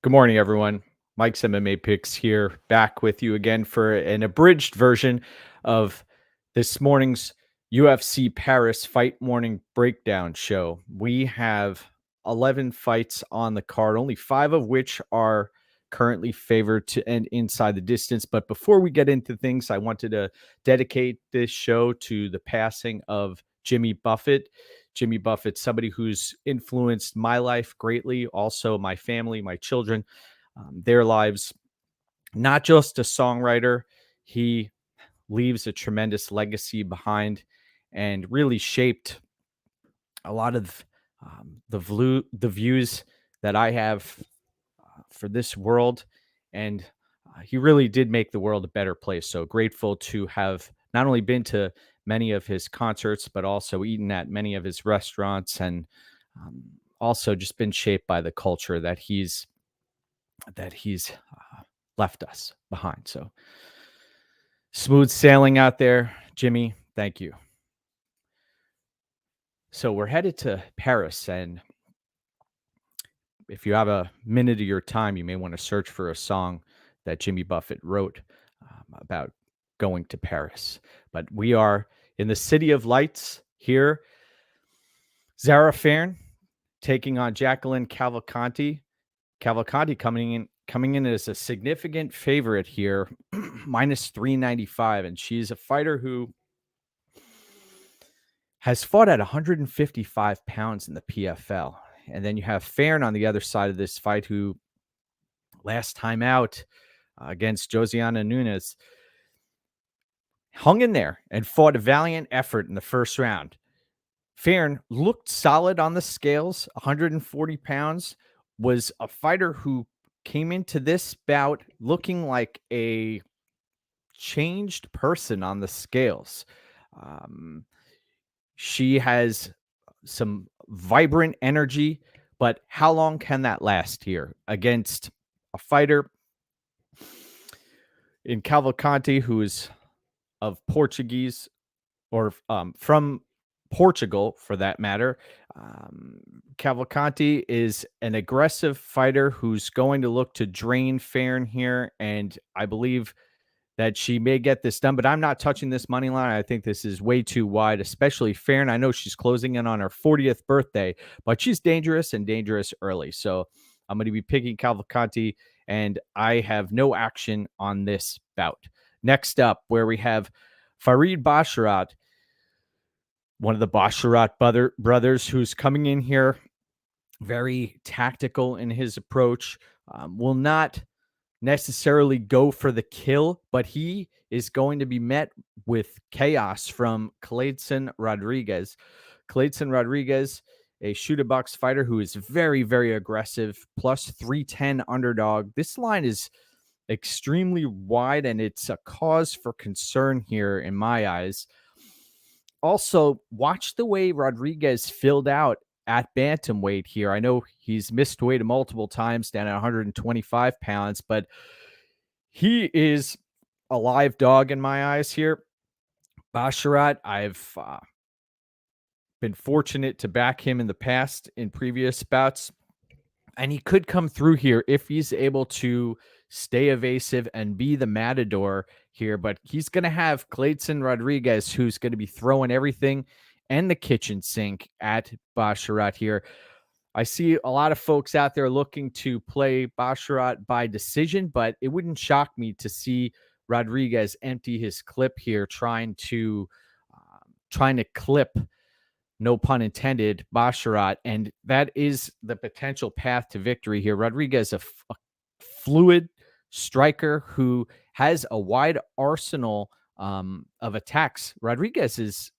Good morning, everyone. Mike's MMA Picks here, back with you again for an abridged version of this morning's UFC Paris Fight Morning Breakdown show. We have 11 fights on the card, only 5 of which are currently favored to end inside the distance. But before we get into things, I wanted to dedicate this show to the passing of Jimmy Buffett. Jimmy Buffett, somebody who's influenced my life greatly, also my family, my children, their lives. Not just a songwriter, he leaves a tremendous legacy behind and really shaped a lot of the views that I have for this world. And he really did make the world a better place. So grateful to have not only been to many of his concerts, but also eaten at many of his restaurants, and also just been shaped by the culture that he's left us behind. So smooth sailing out there, Jimmy. Thank you. So we're headed to Paris, and if you have a minute of your time, you may want to search for a song that Jimmy Buffett wrote about going to Paris. But we are in the City of Lights here. Zara Fairn taking on Jacqueline Cavalcanti. Cavalcanti coming in as a significant favorite here, minus 395, and she's a fighter who has fought at 155 pounds in the PFL. And then you have Fairn on the other side of this fight, who last time out against Josiana Nunes hung in there and fought a valiant effort in the first round. Fairn looked solid on the scales, 140 pounds, was a fighter who came into this bout looking like a changed person on the scales. She has some vibrant energy, but how long can that last here against a fighter in Cavalcanti who is of Portuguese or from Portugal, for that matter? Cavalcanti is an aggressive fighter who's going to look to drain Fairn here, and I believe that she may get this done, but I'm not touching this money line. I think this is way too wide, especially Fairn. I know she's closing in on her 40th birthday, but she's dangerous and dangerous early. So I'm going to be picking Cavalcanti, and I have no action on this bout. Next up, where we have Farid Basharat, one of the Basharat brothers, who's coming in here very tactical in his approach, will not necessarily go for the kill, but he is going to be met with chaos from Clayton Rodriguez. Clayton Rodriguez, a shooter box fighter who is very, very aggressive, plus 310 underdog. This line is extremely wide, and it's a cause for concern here in my eyes. Also, watch the way Rodriguez filled out at bantamweight here. I know he's missed weight multiple times down at 125 pounds, but he is a live dog in my eyes here. Basharat, I've been fortunate to back him in the past in previous bouts, and he could come through here if he's able to stay evasive and be the matador here. But he's going to have Clayton Rodriguez, who's going to be throwing everything and the kitchen sink at Basharat here. I see a lot of folks out there looking to play Basharat by decision, but it wouldn't shock me to see Rodriguez empty his clip here, trying to clip, no pun intended, Basharat, and that is the potential path to victory here. Rodriguez, a fluid striker who has a wide arsenal of attacks. Rodriguez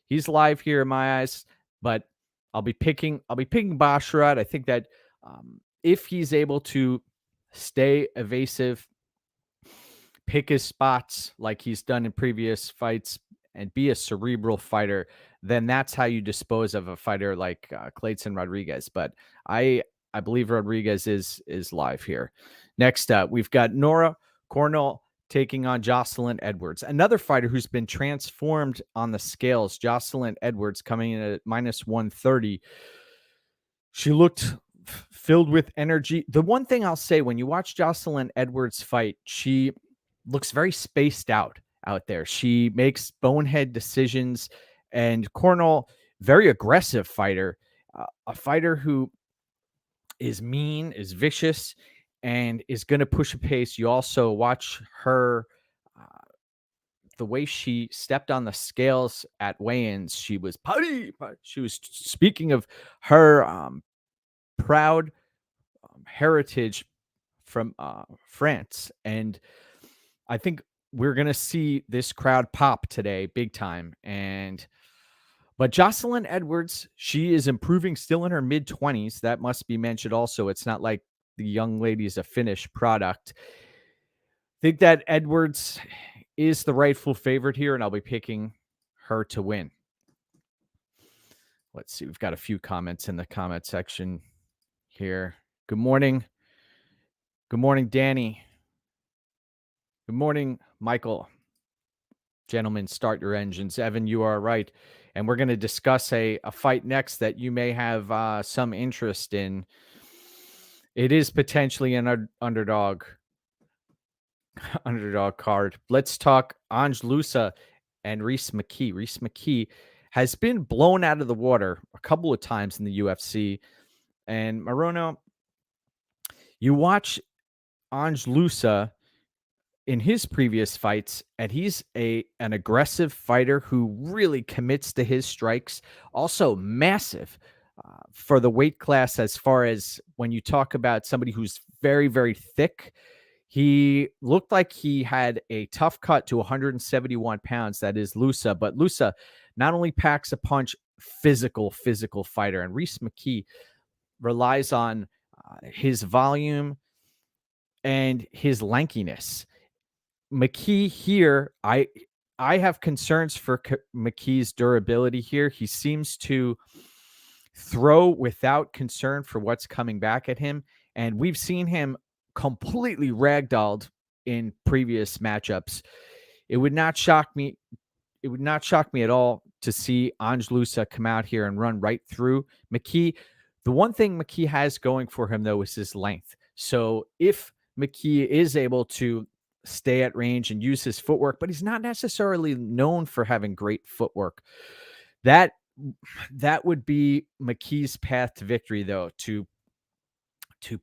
he's live here in my eyes, but I'll be picking Basharat. I think that if he's able to stay evasive, pick his spots like he's done in previous fights, and be a cerebral fighter, then that's how you dispose of a fighter like Clayton Rodriguez. But I believe Rodriguez is live here. Next up, we've got Nora Cornell taking on Jocelyn Edwards, another fighter who's been transformed on the scales. Jocelyn Edwards coming in at minus 130. She looked filled with energy. The one thing I'll say, when you watch Jocelyn Edwards fight, she looks very spaced out there. She makes bonehead decisions, and Cornell, very aggressive fighter, a fighter who is mean, is vicious, and is going to push a pace. You also watch her, uh, the way she stepped on the scales at weigh-ins. She was putty. She was speaking of her proud heritage from France, and I think we're going to see this crowd pop today big time. And but Jocelyn Edwards, she is improving, still in her mid-20s. That must be mentioned also. It's not like the young lady is a finished product. Think that Edwards is the rightful favorite here, and I'll be picking her to win. Let's see. We've got a few comments in the comment section here. Good morning. Good morning, Danny. Good morning, Michael. Gentlemen, start your engines. Evan, you are right. And we're going to discuss a fight next that you may have some interest in. It is potentially an underdog card. Let's talk Ange Loosa and Reese McKee. Reese McKee has been blown out of the water a couple of times in the UFC. And Marono, you watch Ange Loosa in his previous fights, and he's an aggressive fighter who really commits to his strikes. Also massive for the weight class, as far as when you talk about somebody who's very, very thick. He looked like he had a tough cut to 171 pounds. That is Loosa. But Loosa not only packs a punch, physical fighter. And Reese McKee relies on his volume and his lankiness. McKee here, I have concerns for McKee's durability here. He seems to throw without concern for what's coming back at him, and we've seen him completely ragdolled in previous matchups. It would not shock me. It would not shock me at all to see Ange Loosa come out here and run right through McKee. The one thing McKee has going for him, though, is his length. So if McKee is able to stay at range and use his footwork, but he's not necessarily known for having great footwork, that would be McKee's path to victory, though, to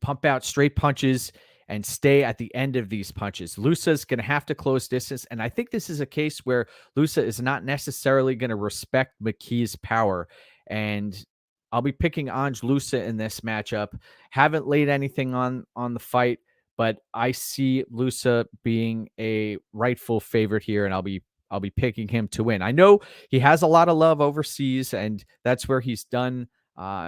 pump out straight punches and stay at the end of these punches. Loosa's going to have to close distance, and I think this is a case where Loosa is not necessarily going to respect McKee's power, and I'll be picking Ange Loosa in this matchup. Haven't laid anything on the fight, but I see Loosa being a rightful favorite here, and I'll be picking him to win. I know he has a lot of love overseas, and that's where he's done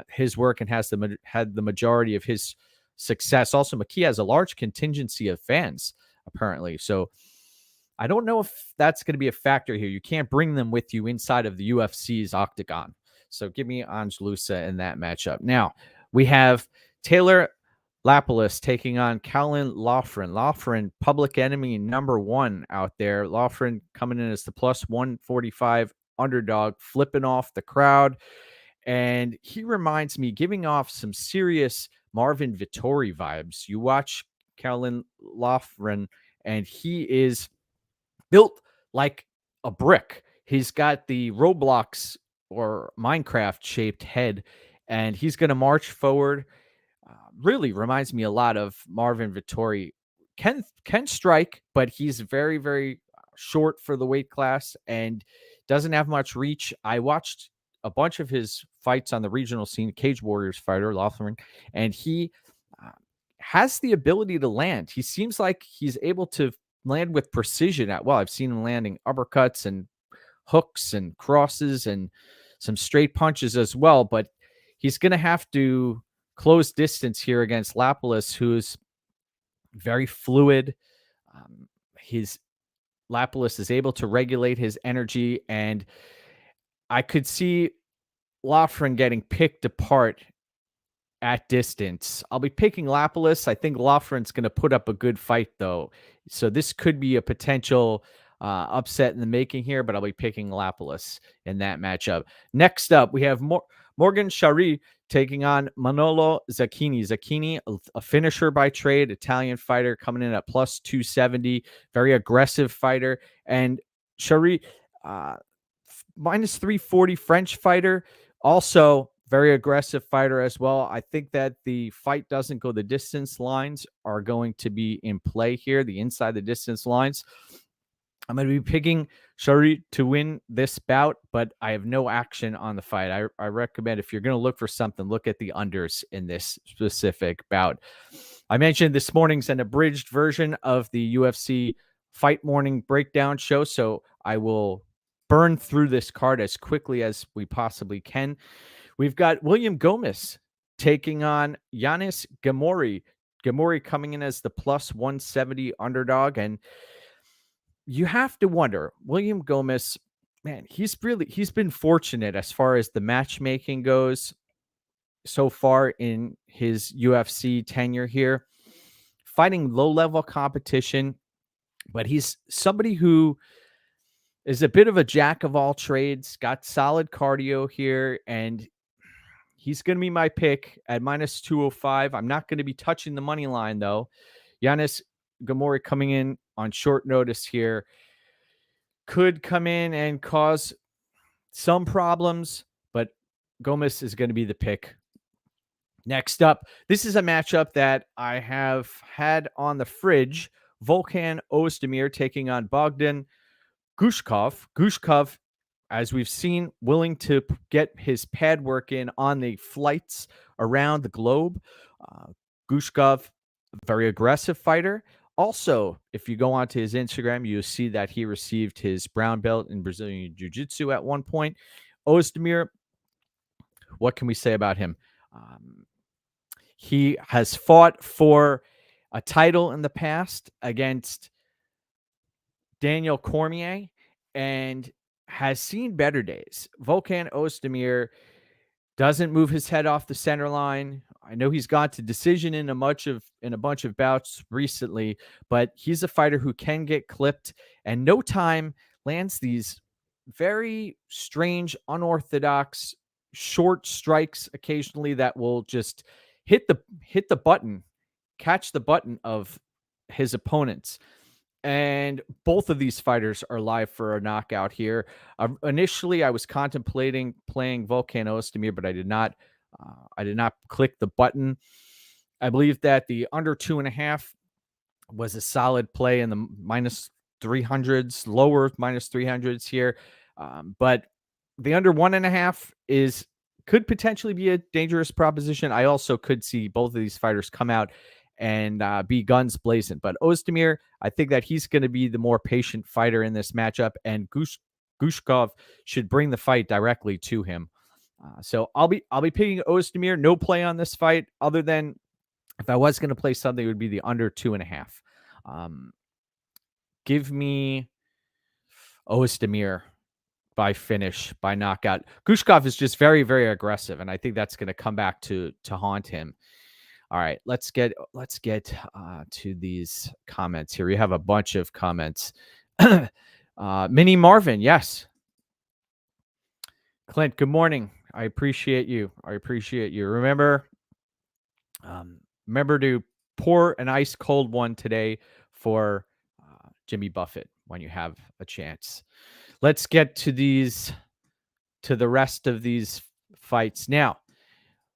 his work and had the majority of his success. Also, McKee has a large contingency of fans, apparently. So I don't know if that's going to be a factor here. You can't bring them with you inside of the UFC's octagon. So give me Ange Loosa in that matchup. Now, we have Taylor Lapilus taking on Callan Loughran. Loughran, public enemy #1 out there. Loughran coming in as the plus 145 underdog, flipping off the crowd. And he reminds me, giving off some serious Marvin Vittori vibes. You watch Callan Loughran, and he is built like a brick. He's got the Roblox or Minecraft shaped head, and he's going to march forward. Really reminds me a lot of Marvin Vittori. Can strike, but he's very, very short for the weight class and doesn't have much reach. I watched a bunch of his fights on the regional scene, Cage Warriors fighter, Loughran, and he has the ability to land. He seems like he's able to land with precision I've seen him landing uppercuts and hooks and crosses and some straight punches as well, but he's going to have to close distance here against Lapilus, who's very fluid. His Lapilus is able to regulate his energy, and I could see Loughran getting picked apart at distance. I'll be picking Lapilus. I think Loughran's going to put up a good fight, though. So this could be a potential upset in the making here, but I'll be picking Lapilus in that matchup. Next up, we have Morgan Shari taking on Manolo Zacchini. Zacchini, a finisher by trade, Italian fighter coming in at plus 270, very aggressive fighter. And Shari, uh, minus 340 French fighter, also very aggressive fighter as well. I think that the fight doesn't go the distance lines are going to be in play here, the inside the distance lines. I'm going to be picking Shari to win this bout, but I have no action on the fight. I recommend if you're going to look for something, look at the unders in this specific bout. I mentioned this morning's an abridged version of the UFC Fight Morning Breakdown show, so I will burn through this card as quickly as we possibly can. We've got William Gomez taking on Yanis Gamori. Gamori coming in as the plus 170 underdog, and you have to wonder, William Gomez, man, he's been fortunate as far as the matchmaking goes so far in his UFC tenure here, fighting low-level competition, but he's somebody who is a bit of a jack of all trades, got solid cardio here, and he's going to be my pick at minus 205. I'm not going to be touching the money line, though. Yanis Gamori coming in on short notice here could come in and cause some problems, but Gomez is going to be the pick. Next up, this is a matchup that I have had on the fridge. Volkan Ozdemir taking on Bogdan Gushkov. Gushkov, as we've seen, willing to get his pad work in on the flights around the globe. Gushkov, very aggressive fighter. Also, if you go onto his Instagram, you see that he received his brown belt in Brazilian Jiu-Jitsu at one point. Ozdemir, what can we say about him? He has fought for a title in the past against Daniel Cormier and has seen better days. Volkan Ozdemir doesn't move his head off the center line. I know he's gone to decision in a bunch of bouts recently, but he's a fighter who can get clipped, and no time lands these very strange, unorthodox short strikes occasionally that will just hit the button, catch the button of his opponents. And both of these fighters are live for a knockout here. Initially, I was contemplating playing Volkan Ozdemir, but I did not. I did not click the button. I believe that the under 2.5 was a solid play in the minus 300s, lower minus 300s here. But the under 1.5 could potentially be a dangerous proposition. I also could see both of these fighters come out and be guns blazing. But Ozdemir, I think that he's going to be the more patient fighter in this matchup, and Gushkov should bring the fight directly to him. So I'll be picking Ozdemir. No play on this fight, other than if I was going to play something, it would be the under 2.5. Give me Ozdemir by finish, by knockout. Gushkov is just very, very aggressive, and I think that's going to come back to haunt him. All right, let's get to these comments here. We have a bunch of comments. Mini Marvin, yes. Clint, good morning. I appreciate you. Remember to pour an ice cold one today for Jimmy Buffett when you have a chance. Let's get to the rest of these fights now.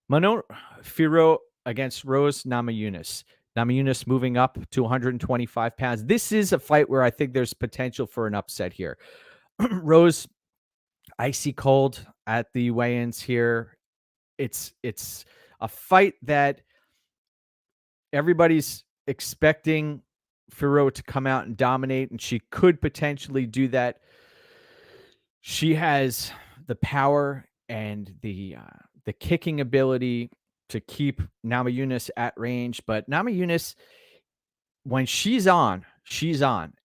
Manon Fiorot against Rose Namajunas. Namajunas moving up to 125 pounds. This is a fight where I think there's potential for an upset here. Rose, icy cold at the weigh-ins here. It's a fight that everybody's expecting Fiorot to come out and dominate, and she could potentially do that. She has the power and the kicking ability to keep Namajunas at range, but Namajunas, when she's on,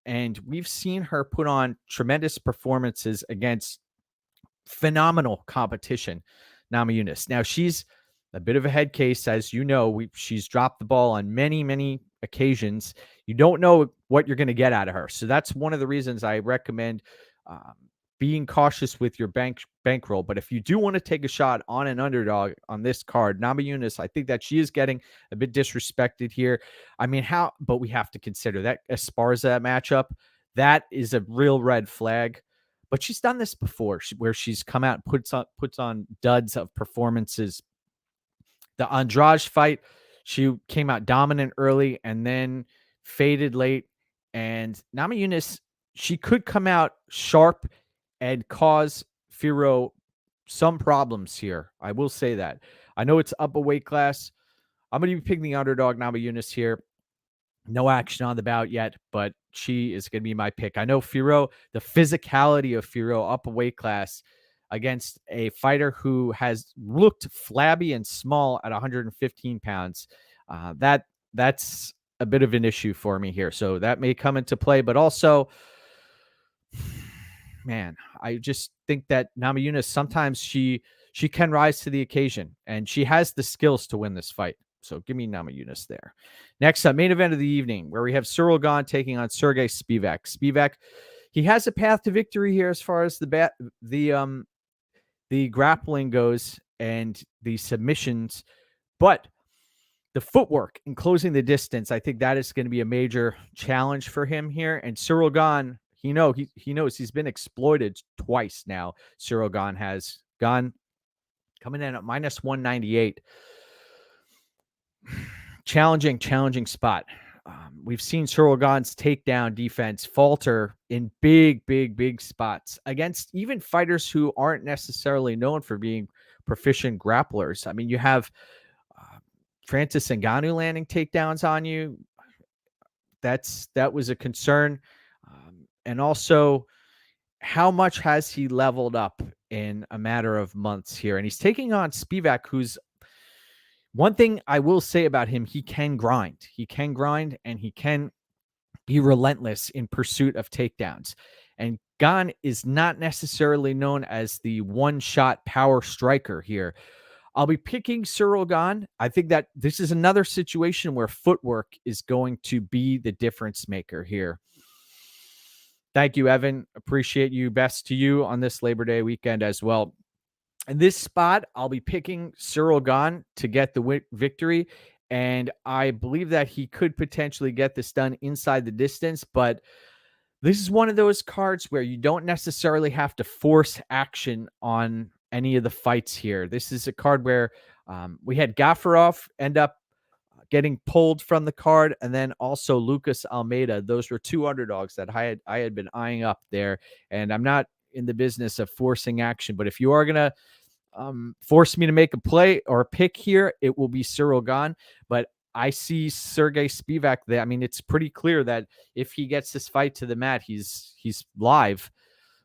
and we've seen her put on tremendous performances against phenomenal competition. Namajunas. Now she's a bit of a head case, as you know. She's dropped the ball on many occasions. You don't know what you're going to get out of her, so that's one of the reasons I recommend being cautious with your bankroll. But if you do want to take a shot on an underdog on this card, Namajunas, I think that she is getting a bit disrespected here. I mean, but we have to consider that Esparza matchup. That is a real red flag. But she's done this before, where she's come out and puts on duds of performances. The Andrade fight, she came out dominant early and then faded late. And Namajunas, she could come out sharp and cause Firo some problems here. I will say that. I know it's up a weight class. I'm going to be picking the underdog Namajunas here. No action on the bout yet, but she is going to be my pick. I know Firo, the physicality of Firo up a weight class against a fighter who has looked flabby and small at 115 pounds. That's a bit of an issue for me here. So that may come into play, but also, man, I just think that Namajunas, sometimes she can rise to the occasion, and she has the skills to win this fight. So give me Namajunas there. Next up, main event of the evening, where we have Cyril Gane taking on Sergey Spivac. Spivac, he has a path to victory here as far as the grappling goes and the submissions, but the footwork and closing the distance, I think that is going to be a major challenge for him here. And Cyril Gane, he knows he's been exploited twice now. Cyril Gane has coming in at minus 198. Challenging spot. We've seen Cyril Gane's takedown defense falter in big spots against even fighters who aren't necessarily known for being proficient grapplers. I mean, you have Francis Ngannou landing takedowns on you. That was a concern. And also, how much has he leveled up in a matter of months here? And he's taking on Spivac, who's, one thing I will say about him, he can grind. He can grind, and he can be relentless in pursuit of takedowns. And Gane is not necessarily known as the one-shot power striker here. I'll be picking Cyril Gane. I think that this is another situation where footwork is going to be the difference maker here. Thank you, Evan. Appreciate you. Best to you on this Labor Day weekend as well. In this spot, I'll be picking Cyril Gane to get the victory, and I believe that he could potentially get this done inside the distance, but this is one of those cards where you don't necessarily have to force action on any of the fights here. This is a card where we had Gafarov end up getting pulled from the card, and then also Lucas Almeida. Those were two underdogs that I had been eyeing up there, and I'm not in the business of forcing action, but if you are going to force me to make a play or a pick here, it will be Cyril Gane. But I see Sergey Spivac there. I mean, it's pretty clear that if he gets this fight to the mat, he's live.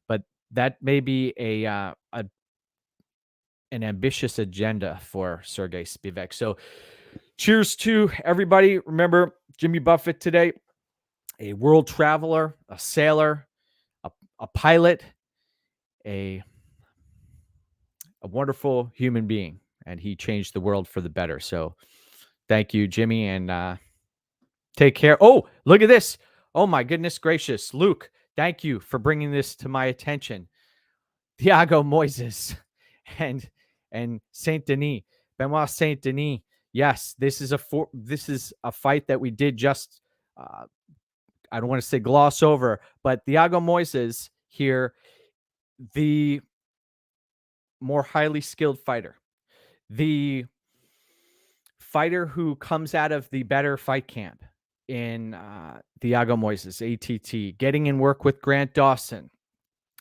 But that may be an ambitious agenda for Sergey Spivac. So cheers to everybody. Remember, Jimmy Buffett today, a world traveler, a sailor, a pilot, a wonderful human being, and he changed the world for the better. So thank you, Jimmy, and take care. Oh, look at this. Oh, my goodness gracious. Luke, thank you for bringing this to my attention. Thiago Moises and Saint Denis, Benoit Saint Denis. Yes, this is a fight that we did just, I don't want to say gloss over, but Thiago Moises here, the more highly skilled fighter, the fighter who comes out of the better fight camp in Thiago Moises, ATT, getting in work with Grant Dawson.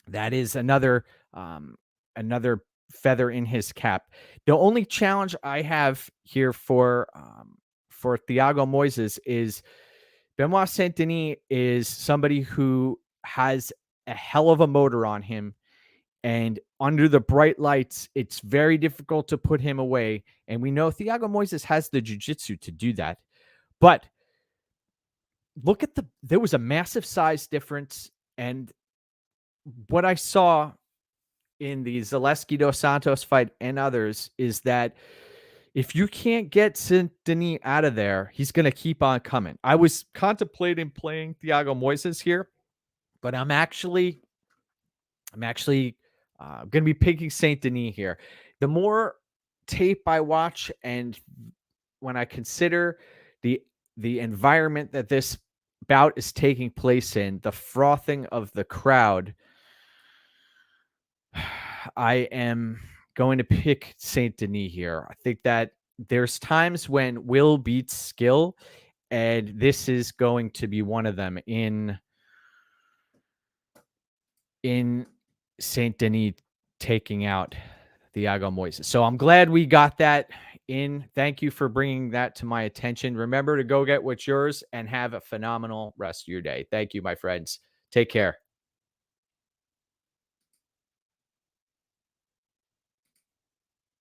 That is another feather in his cap. The only challenge I have here for Thiago Moises is Benoit Saint Denis is somebody who has a hell of a motor on him. And under the bright lights, it's very difficult to put him away. And we know Thiago Moises has the jiu-jitsu to do that. But look at there was a massive size difference. And what I saw in the Zaleski dos Santos fight and others is that if you can't get Saint Denis out of there, he's going to keep on coming. I was contemplating playing Thiago Moises here, but I'm actually I'm actually going to be picking Saint Denis here. The more tape I watch, and when I consider the the environment that this bout is taking place in, the frothing of the crowd, I am going to pick Saint Denis here. I think that there's times when will beats skill, and this is going to be one of them in Saint Denis taking out Thiago Moises. So I'm glad we got that in. Thank you for bringing that to my attention. Remember to go get what's yours and have a phenomenal rest of your day. Thank you, my friends. Take care.